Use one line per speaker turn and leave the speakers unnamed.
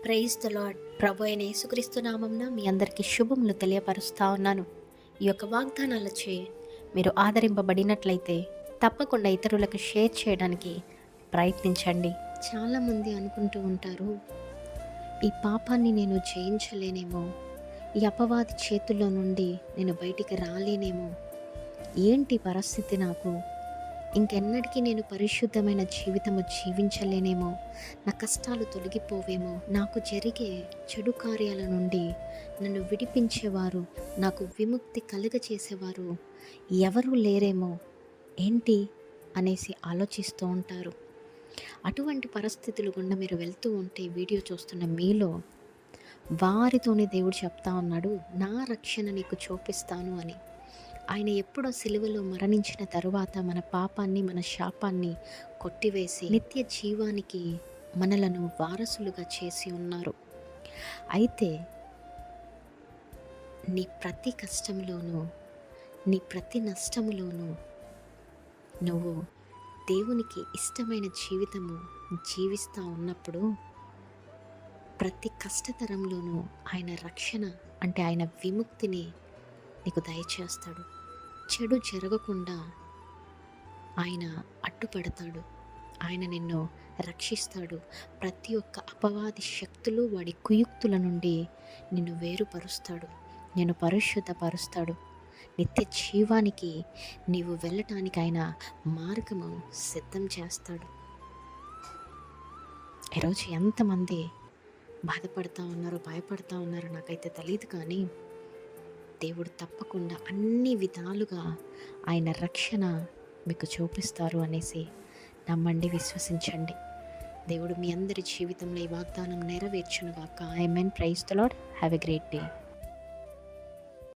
Praise the lord. ప్రభు అయిన యేసుక్రీస్తు నామమున మీ అందరికీ శుభములు తెలియపరుస్తా ఉన్నాను. ఈ యొక్క వాగ్దానాలచే మీరు ఆదరింపబడినట్లయితే తప్పకుండా ఇతరులకు షేర్ చేయడానికి ప్రయత్నించండి. చాలామంది అనుకుంటూ ఉంటారు, ఈ పాపాన్ని నేను జయించలేనేమో, ఈ అపవాది చేతుల్లో నుండి నేను బయటికి రాలేనేమో, ఏంటి పరిస్థితి నాకు, ఇంకెన్నటికీ నేను పరిశుద్ధమైన జీవితము జీవించలేనేమో, నా కష్టాలు తొలగిపోవేమో, నాకు జరిగే చెడు కార్యాల నుండి నన్ను విడిపించేవారు, నాకు విముక్తి కలుగచేసేవారు ఎవరూ లేరేమో, ఏంటి అనేసి ఆలోచిస్తూ ఉంటారు. అటువంటి పరిస్థితులు గుండా మీరు వెళ్తూ ఉంటే వీడియో చూస్తున్న మీలో వారితోనే దేవుడు చెప్తా ఉన్నాడు, నా రక్షణ నీకు చూపిస్తాను అని. ఆయన ఎప్పుడో సిలువలో మరణించిన తరువాత మన పాపాన్ని, మన శాపాన్ని కొట్టివేసి నిత్య జీవానికి మనలను వారసులుగా చేసి ఉన్నారు. అయితే నీ ప్రతి కష్టంలోనూ, నీ ప్రతి నష్టంలోనూ నువ్వు దేవునికి ఇష్టమైన జీవితము జీవిస్తూ ఉన్నప్పుడు ప్రతి కష్టతరంలోనూ ఆయన రక్షణ అంటే ఆయన విముక్తిని నీకు దయచేస్తాడు. చెడు జరగకుండా ఆయన అడ్డుపడతాడు. ఆయన నిన్ను రక్షిస్తాడు. ప్రతి ఒక్క అపవాది శక్తులు, వాడి కుయుక్తుల నుండి నిన్ను వేరుపరుస్తాడు, నిన్ను పరిశుద్ధపరుస్తాడు. నిత్య జీవానికి నీవు వెళ్ళటానికి ఆయన మార్గము సిద్ధం చేస్తాడు. ఈరోజు ఎంతమంది బాధపడుతూ ఉన్నారో, భయపడుతూ ఉన్నారో నాకైతే తెలియదు, కానీ దేవుడు తప్పకుండా అన్ని విధాలుగా ఆయన రక్షణ మీకు చూపిస్తారు అనేసి నమ్మండి, విశ్వసించండి. దేవుడు మీ అందరి జీవితంలో ఈ వాగ్దానం నెరవేర్చునుగాక. Amen. Praise the lord. Have a great day.